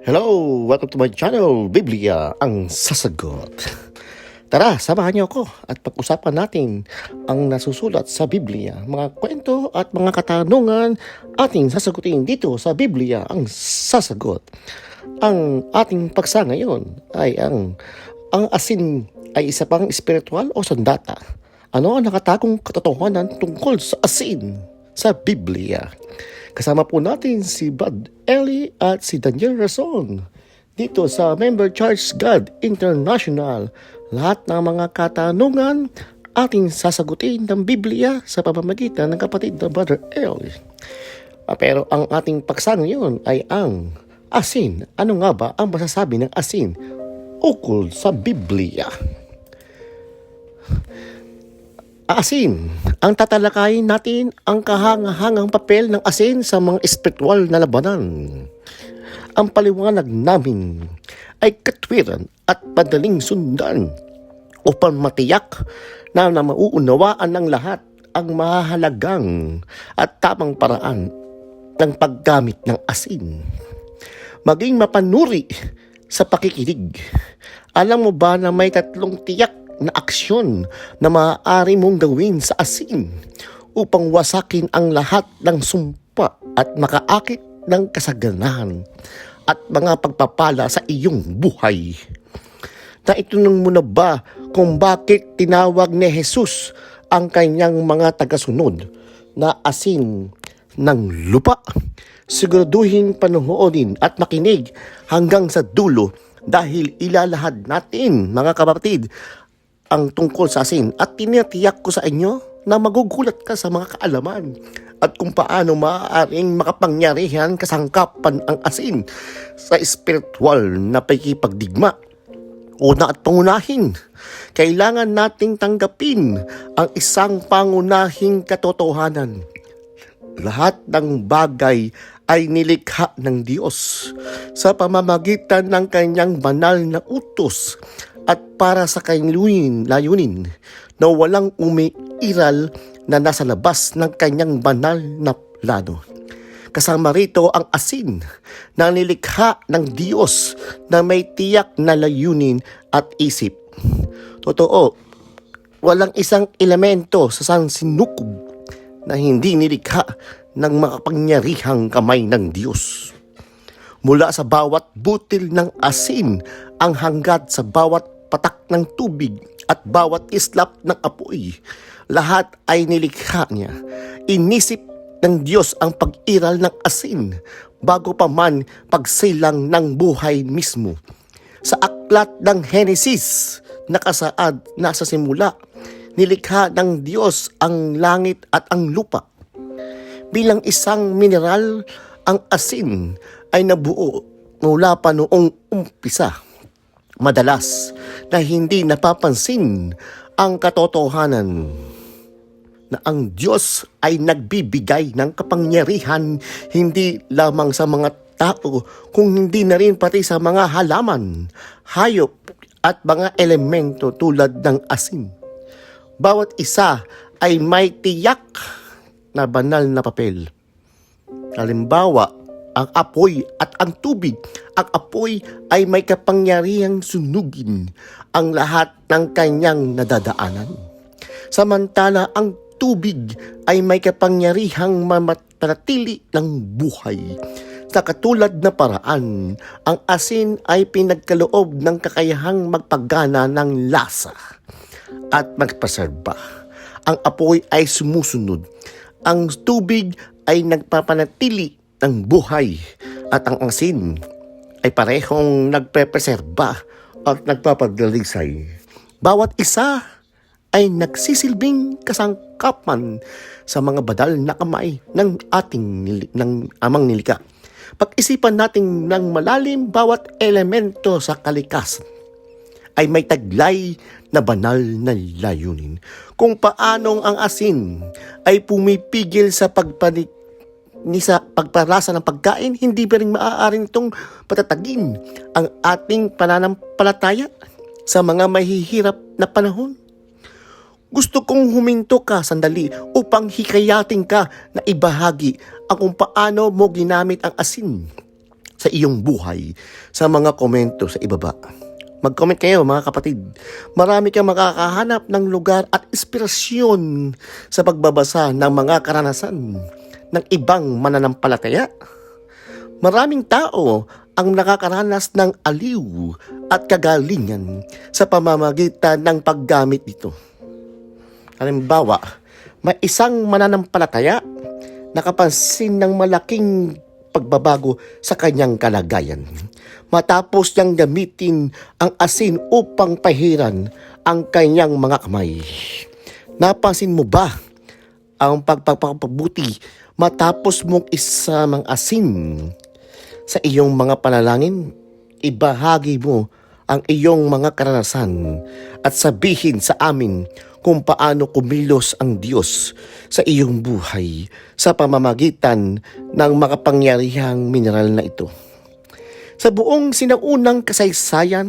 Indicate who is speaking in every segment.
Speaker 1: Hello! Welcome to my channel, Biblia, ang sasagot. Tara, samahan niyo ako at pag-usapan natin ang nasusulat sa Biblia, mga kwento at mga katanungan ating sasagutin dito sa Biblia, ang sasagot. Ang ating paksa ngayon ay ang asin ay isa pang espiritual o sandata. Ano ang nakatagong katotohanan tungkol sa asin sa Biblia? Kasama po natin si Bud Eli at si Daniel Rason dito sa Member Church God International. Lahat ng mga katanungan ating sasagutin ng Biblia sa pamamagitan ng kapatid na Brother Eli. Pero ang ating paksa ngayon ay ang asin. Ano nga ba ang masasabi ng asin ukol sa Biblia? Asin. Ang tatalakayin natin ang kahangahangang papel ng asin sa mga espiritual na labanan. Ang paliwanag namin ay katwiran at madaling sundan upang matiyak na mauunawaan ng lahat ang mahahalagang at tamang paraan ng paggamit ng asin. Maging mapanuri sa pakikinig. Alam mo ba na may tatlong tiyak na aksyon na maaari mong gawin sa asin upang wasakin ang lahat ng sumpa at makaakit ng kasaganahan at mga pagpapala sa iyong buhay? Naitunong mo na ba kung bakit tinawag ni Jesus ang kanyang mga tagasunod na asin ng lupa? Siguraduhin panuhoorin at makinig hanggang sa dulo dahil ilalahad natin, mga kapatid, ang tungkol sa asin at tinitiyak ko sa inyo na magugulat ka sa mga kaalaman at kung paano maaaring makapangyarihan kasangkapan ang asin sa espiritual na pakikipagdigma. Una at pangunahin, kailangan nating tanggapin ang isang pangunahing katotohanan. Lahat ng bagay ay nilikha ng Diyos sa pamamagitan ng kanyang banal na utos at para sa kanyang layunin na walang umiiral na nasa labas ng kanyang banal na plano. Kasama rito ang asin na nilikha ng Diyos na may tiyak na layunin at isip. Totoo, walang isang elemento sa sansinukob na hindi nilikha ng makapangyarihang kamay ng Diyos. Mula sa bawat butil ng asin ang hanggat sa bawat patak ng tubig at bawat islap ng apoy, lahat ay nilikha niya. Inisip ng Diyos ang pag-iral ng asin bago pa man pagsilang ng buhay mismo. Sa aklat ng Henesis, nakasaad na sa simula, nilikha ng Diyos ang langit at ang lupa. Bilang isang mineral, ang asin ay nabuo mula pa noong umpisa. Madalas na hindi napapansin ang katotohanan na ang Diyos ay nagbibigay ng kapangyarihan hindi lamang sa mga tao, kung hindi na rin pati sa mga halaman, hayop at mga elemento tulad ng asin. Bawat isa ay may tiyak na banal na papel. Halimbawa, ang apoy at ang tubig. Ang apoy ay may kapangyarihang sunugin ang lahat ng kanyang nadadaanan. Samantala, ang tubig ay may kapangyarihang mamanatili ng buhay. Sa katulad na paraan, ang asin ay pinagkaloob ng kakayahang magpagana ng lasa at magpaserba. Ang apoy ay sumusunod. Ang tubig ay nagpapanatili ng buhay at ang asin ay parehong nagpepreserba at nagpapadalisay. Bawat isa ay nagsisilbing kasangkapan sa mga badal na kamay ng amang nilikha. Pag-isipan natin ng malalim, bawat elemento sa kalikasan ay may taglay na banal na layunin. Kung paanong ang asin ay pumipigil sa pagparasa ng pagkain, hindi ba rin maaaring itong patatagin ang ating pananampalataya sa mga mahihirap na panahon? Gusto kong huminto ka sandali upang hikayatin ka na ibahagi ang kung paano mo ginamit ang asin sa iyong buhay sa mga komento sa ibaba. Mag-comment kayo mga kapatid. Marami kang makakahanap ng lugar at inspirasyon sa pagbabasa ng mga karanasan ng ibang mananampalataya. Maraming tao ang nakakaranas ng aliw at kagalingan sa pamamagitan ng paggamit nito. Halimbawa, may isang mananampalataya nakapansin ng malaking pagbabago sa kanyang kalagayan. Matapos niyang gamitin ang asin upang pahiran ang kanyang mga kamay. Napansin mo ba ang pagpapabuti matapos mong isamang asin sa iyong mga panalangin? Ibahagi mo ang iyong mga karanasan at sabihin sa amin kung paano kumilos ang Diyos sa iyong buhay sa pamamagitan ng makapangyarihang mineral na ito. Sa buong sinaunang kasaysayan,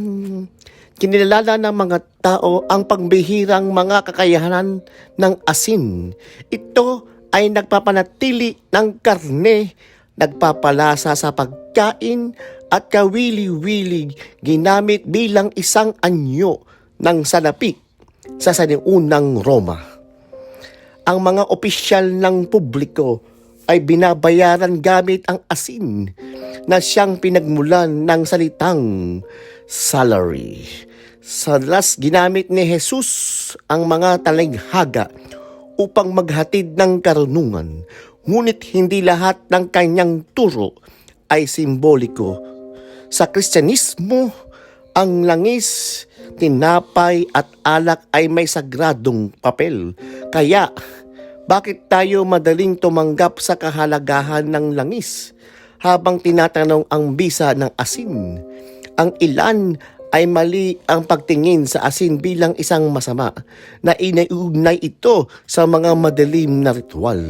Speaker 1: kinilala ng mga tao ang pangbihirang mga kakayahan ng asin. Ito ay nagpapanatili ng karne, nagpapalasa sa pagkain at kawili-wili ginamit bilang isang anyo ng salapi sa saniunang Roma. Ang mga opisyal ng publiko ay binabayaran gamit ang asin na siyang pinagmulan ng salitang salary. Salas ginamit ni Jesus ang mga talinghaga upang maghatid ng karunungan, ngunit hindi lahat ng kanyang turo ay simboliko. Sa Kristyanismo, ang langis, tinapay at alak ay may sagradong papel. Kaya, bakit tayo madaling tumanggap sa kahalagahan ng langis habang tinatanong ang bisa ng asin? Ang ilan ay mali ang pagtingin sa asin bilang isang masama na inaiugnay ito sa mga madilim na ritual.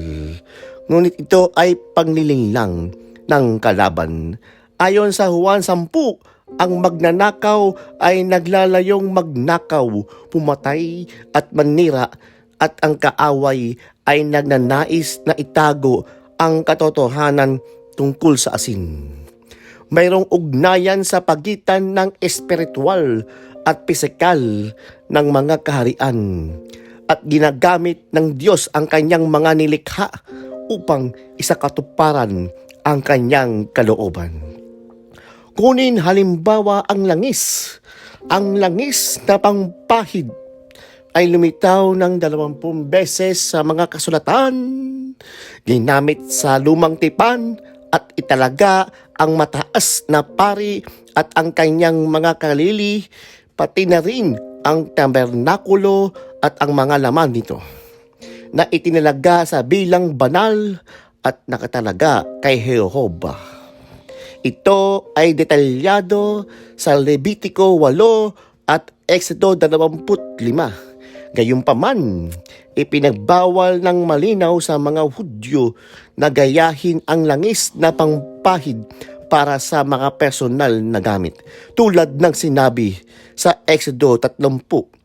Speaker 1: Ngunit ito ay panglilinglang ng kalaban. Ayon sa Juan 10, ang magnanakaw ay naglalayong magnakaw, pumatay at manira, at ang kaaway ay nagnanais na itago ang katotohanan tungkol sa asin. Mayroong ugnayan sa pagitan ng espiritual at pisikal ng mga kaharian at ginagamit ng Diyos ang kanyang mga nilikha upang isakatuparan ang kanyang kalooban. Kunin halimbawa ang langis. Ang langis na pangpahid ay lumitaw ng 20 beses sa mga kasulatan, ginamit sa lumang tipan at italaga ang mataas na pari at ang kanyang mga kalili, pati na rin ang tabernakulo at ang mga laman nito, na itinalaga sa bilang banal at nakatalaga kay Jehovah. Ito ay detalyado sa Levitico 8 at Exodo 25. Gayunpaman, ipinagbawal ng malinaw sa mga Hudyo na gayahin ang langis na pangpahid para sa mga personal na gamit. Tulad ng sinabi sa Exodo 30,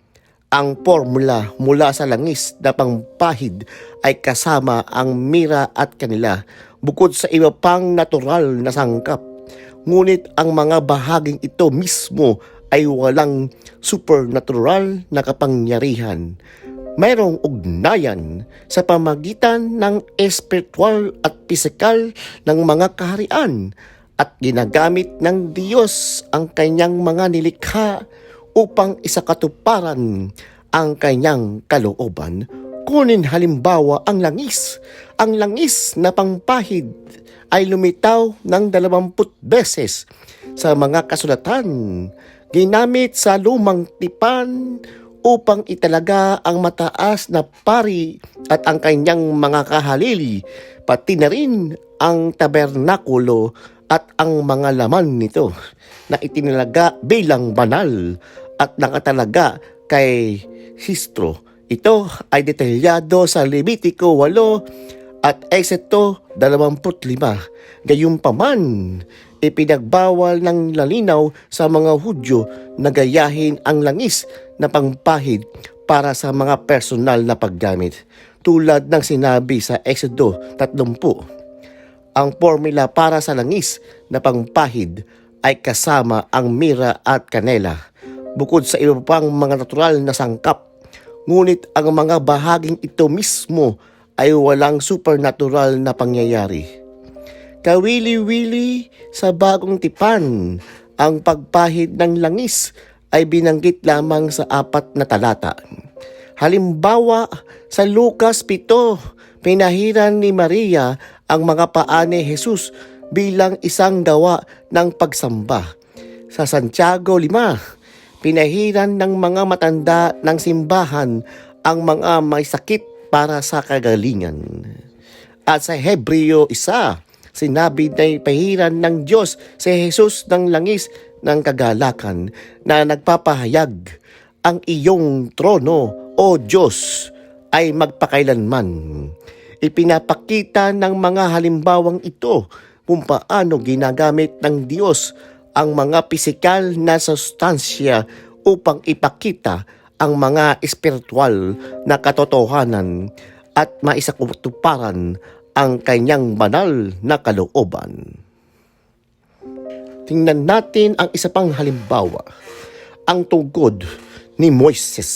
Speaker 1: ang formula mula sa langis na pangpahid ay kasama ang mira at kanila, bukod sa iba pang natural na sangkap. Ngunit ang mga bahaging ito mismo ay walang supernatural na kapangyarihan. Mayroong ugnayan sa pamagitan ng espiritual at pisikal ng mga kaharian at ginagamit ng Diyos ang kanyang mga nilikha upang isakatuparan ang kanyang kalooban. Kunin halimbawa ang langis. Ang langis na pangpahid ay lumitaw ng 20 beses sa mga kasulatan, ginamit sa lumang tipan upang italaga ang mataas na pari at ang kanyang mga kahalili, pati na rin ang tabernakulo at ang mga laman nito, na itinalaga bilang banal at nakatalaga kay Sistro. Ito ay detalyado sa Levitico 8 at Exodo 25. Gayunpaman, ipinagbawal ng lalinaw sa mga Hudyo na gayahin ang langis na pangpahid para sa mga personal na paggamit. Tulad ng sinabi sa Exodo 30, Ang formula para sa langis na pangpahid ay kasama ang mira at kanela, bukod sa iba pang mga natural na sangkap. Ngunit ang mga bahaging ito mismo ay walang supernatural na pangyayari. Kawili-wili sa bagong tipan, ang pagpahid ng langis ay binanggit lamang sa 4 na talata. Halimbawa, sa Lucas 7, pinahiran ni Maria ang mga paa ni Jesus bilang isang gawa ng pagsamba. Sa Santiago 5, pinahiran ng mga matanda ng simbahan ang mga may sakit para sa kagalingan. At sa Hebreo 1, sinabi na ipahiran ng Diyos si Jesus ng langis ng kagalakan na nagpapahayag, ang iyong trono, O Diyos, ay magpakailanman. Ipinapakita ng mga halimbawang ito kung paano ginagamit ng Diyos ang mga pisikal na sustansya upang ipakita ang mga espiritual na katotohanan at maisakutuparan ang kanyang banal na kalooban. Tingnan natin ang isa pang halimbawa, ang tungkod ni Moises.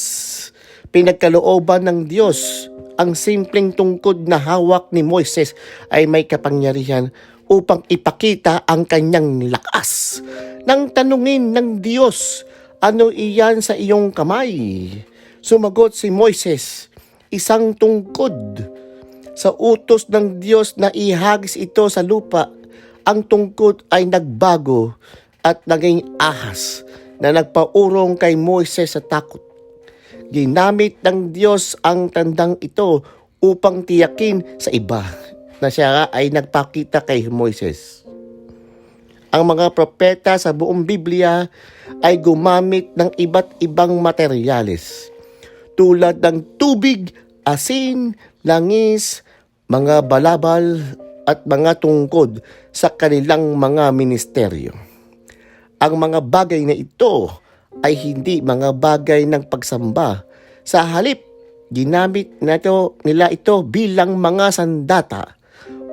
Speaker 1: Pinagkalooban ng Diyos, ang simpleng tungkod na hawak ni Moises ay may kapangyarihan upang ipakita ang kanyang lakas. Nang tanungin ng Diyos, ano iyan sa iyong kamay? Sumagot si Moises, isang tungkod. Sa utos ng Diyos na ihagis ito sa lupa, ang tungkod ay nagbago at naging ahas na nagpaurong kay Moises sa takot. Ginamit ng Diyos ang tandang ito upang tiyakin sa iba na siya ay nagpakita kay Moises. Ang mga propeta sa buong Biblia ay gumamit ng iba't ibang materyales tulad ng tubig, asin, langis, mga balabal at mga tungkod sa kanilang mga ministeryo. Ang mga bagay na ito ay hindi mga bagay ng pagsamba. Sa halip, ginamit nila ito bilang mga sandata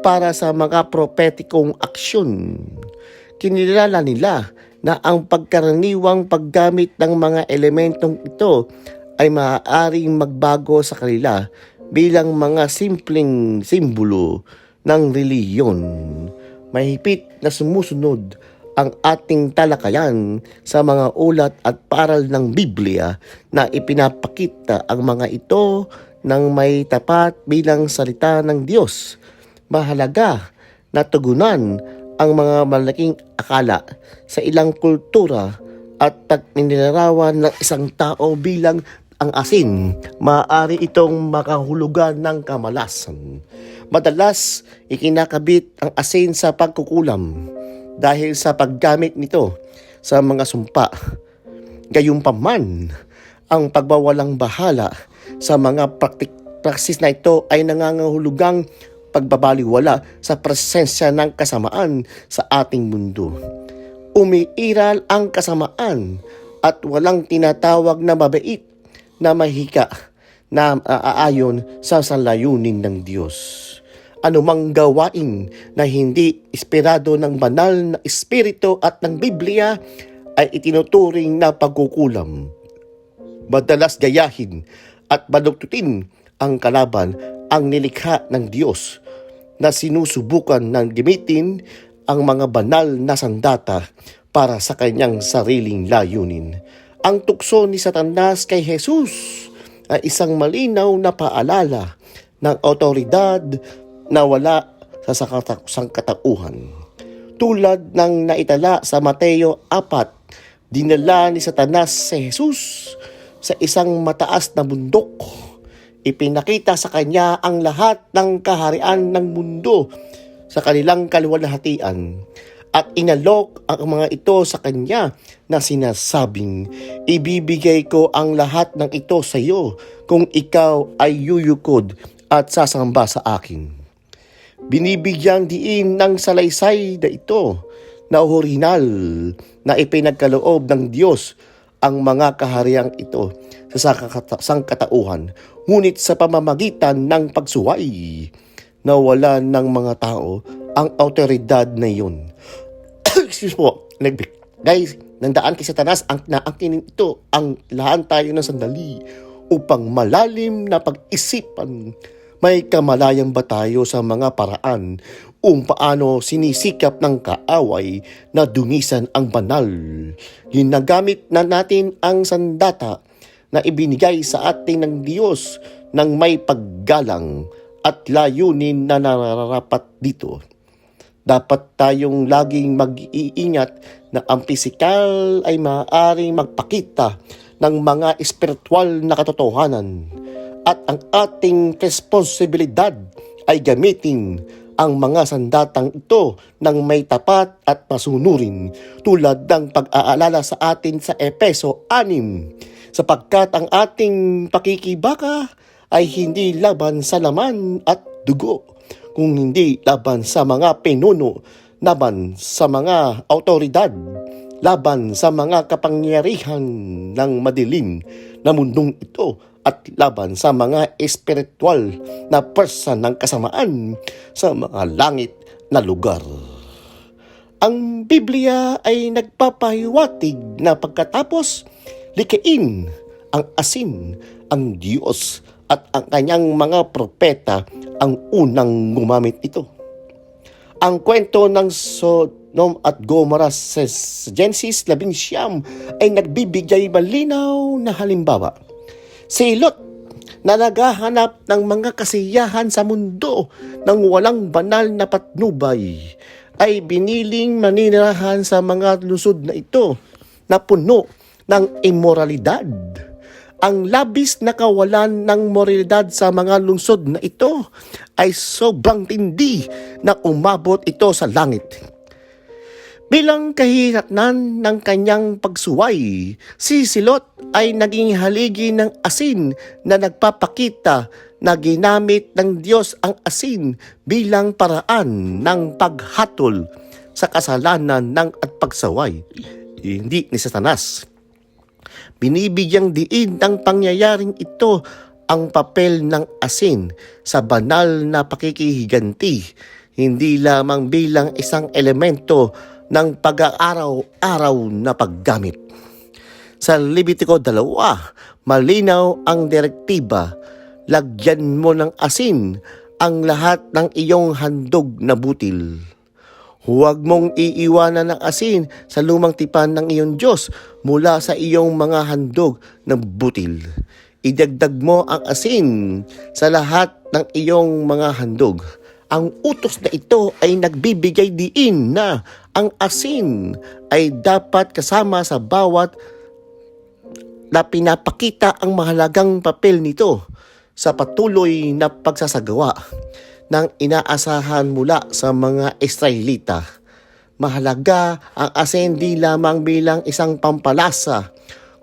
Speaker 1: para sa mga propetikong aksyon. Kinilala nila na ang pagkaraniwang paggamit ng mga elementong ito ay maaaring magbago sa kanila bilang mga simpleng simbolo ng reliyon. Mahigpit na sumusunod ang ating talakayan sa mga ulat at paral ng Biblia na ipinapakita ang mga ito ng may tapat bilang salita ng Diyos. Mahalaga na tugunan ang mga malaking akala sa ilang kultura at pagninilarawan ng isang tao bilang ang asin. Maaari itong makahulugan ng kamalasan. Madalas, ikinakabit ang asin sa pagkukulam dahil sa paggamit nito sa mga sumpa. Gayunpaman, ang pagbawalang bahala sa mga praksis na ito ay nangangahulugang pagbabaliwala sa presensya ng kasamaan sa ating mundo. Umiiral ang kasamaan at walang tinatawag na mabait na mahika na aayon sa salayunin ng Diyos. Anumang gawain na hindi inspirado ng banal na espiritu at ng Biblia ay itinuturing na pagkukulam. Madalas gayahin at baluktutin ang kalaban ang nilikha ng Diyos na sinusubukan ng gamitin ang mga banal na sandata para sa kanyang sariling layunin. Ang tukso ni Satanas kay Jesus ay isang malinaw na paalala ng otoridad na wala sa sangkatauhan. Tulad ng naitala sa Mateo 4, dinala ni Satanas si Jesus sa isang mataas na bundok. Ipinakita sa kanya ang lahat ng kaharian ng mundo sa kanilang kaluwalhatian at inalok ang mga ito sa kanya na sinasabing, ibibigay ko ang lahat ng ito sa iyo kung ikaw ay yuyukod at sasamba sa akin. Binibigyang diin ng salaysay na ito na orihinal na ipinagkaloob ng Diyos ang mga kahariang ito sa sangkatauhan, ngunit sa pamamagitan ng pagsuway na wala ng mga tao ang autoridad na yun. Excuse po, guys, nandaan kay Satanas ang naangkinin ito ang lahan tayo ng sandali upang malalim na pag-isipan. May kamalayan ba tayo sa mga paraan paano sinisikap ng kaaway na dungisan ang banal? Ginagamit na natin ang sandata na ibinigay sa atin ng Diyos ng may paggalang at layunin na nararapat dito. Dapat tayong laging mag-iingat na ang pisikal ay maaaring magpakita ng mga espiritual na katotohanan at ang ating responsibilidad ay gamitin ang mga sandatang ito ng may tapat at masunurin tulad ng pag-aalala sa atin sa Efeso 6 sapagkat ang ating pakikibaka ay hindi laban sa laman at dugo kung hindi laban sa mga pinuno, laban sa mga autoridad, laban sa mga kapangyarihan ng madilim na mundong ito at laban sa mga espiritual na persa ng kasamaan sa mga langit na lugar. Ang Biblia ay nagpapahiwatig na pagkatapos likain ang asin, ang Diyos at ang kanyang mga propeta ang unang gumamit ito. Ang kwento ng Sodom at Gomorrah sa Genesis 11 ay nagbibigay malinaw na halimbawa. Si Lot na naghahanap ng mga kasiyahan sa mundo ng walang banal na patnubay ay biniling maninirahan sa mga lusod na ito na puno ng immoralidad. Ang labis na kawalan ng moralidad sa mga lungsod na ito ay sobrang tindi na umabot ito sa langit. Bilang kahiratnan ng kanyang pagsuway, si Lot ay naging haligi ng asin na nagpapakita na ginamit ng Diyos ang asin bilang paraan ng paghatol sa kasalanan ng at pagsaway, hindi ni Satanas. Binibigyang diin ng pangyayaring ito ang papel ng asin sa banal na pakikihiganti, hindi lamang bilang isang elemento ng pag-aaraw-araw na paggamit. Sa Levitico 2, malinaw ang direktiba, lagyan mo ng asin ang lahat ng iyong handog na butil. Huwag mong iiwanan ng asin sa lumang tipan ng iyong Diyos mula sa iyong mga handog na butil. Idagdag mo ang asin sa lahat ng iyong mga handog. Ang utos na ito ay nagbibigay diin na ang asin ay dapat kasama sa bawat na pinapakita ang mahalagang papel nito sa patuloy na pagsasagawa ng inaasahan mula sa mga Israelita. Mahalaga ang asin di lamang bilang isang pampalasa,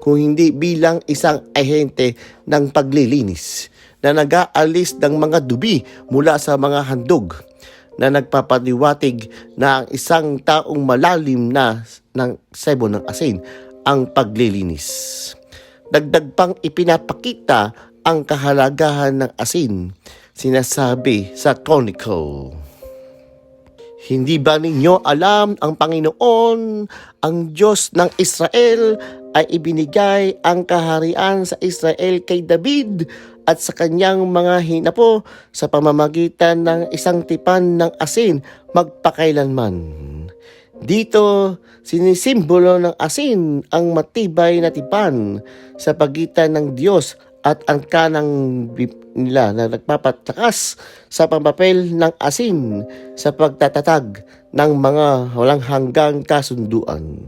Speaker 1: kung hindi bilang isang ahente ng paglilinis na nag-aalis ng mga dubi mula sa mga handog, na nagpapaliwatig na ang isang taong malalim na ng sebo ng asin ang paglilinis. Dagdag pang ipinapakita ang kahalagahan ng asin, sinasabi sa Chronicle. Hindi ba ninyo alam ang Panginoon, ang Diyos ng Israel, ay ibinigay ang kaharian sa Israel kay David at sa kanyang mga hinapo sa pamamagitan ng isang tipan ng asin magpakailanman. Dito, sinisimbolo ng asin ang matibay na tipan sa pagitan ng Diyos at ang kanang nila na nagpapatakas sa pamapel ng asin sa pagtatatag ng mga walang hanggang kasunduan.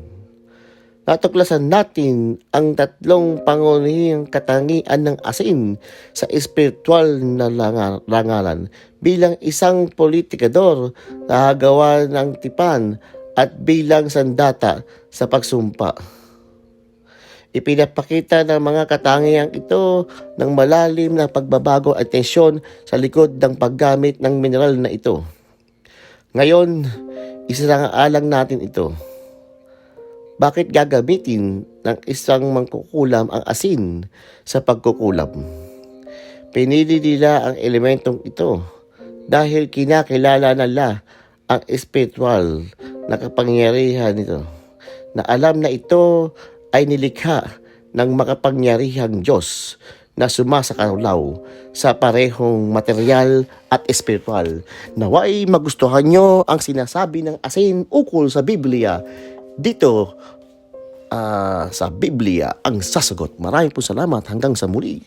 Speaker 1: Natuklasan natin ang tatlong pangunahing katangian ng asin sa espiritual na rangalan bilang isang politikador na hagawa ng tipan at bilang sandata sa pagsumpa. Ipinapakita ng mga katangiang ito ng malalim na pagbabago at tensyon sa likod ng paggamit ng mineral na ito. Ngayon, isasaalang natin ito. Bakit gagamitin ng isang mangkukulam ang asin sa pagkukulam? Pinili nila ang elementong ito dahil kinakilala nila ang espiritual na kapangyarihan nito, na alam na ito ay nilikha ng makapangyarihang Diyos na sumasakalaw sa parehong material at espiritual. Naway magustuhan nyo ang sinasabi ng asin ukol sa Biblia dito sa Biblia ang sasagot. Maraming po salamat, hanggang sa muli.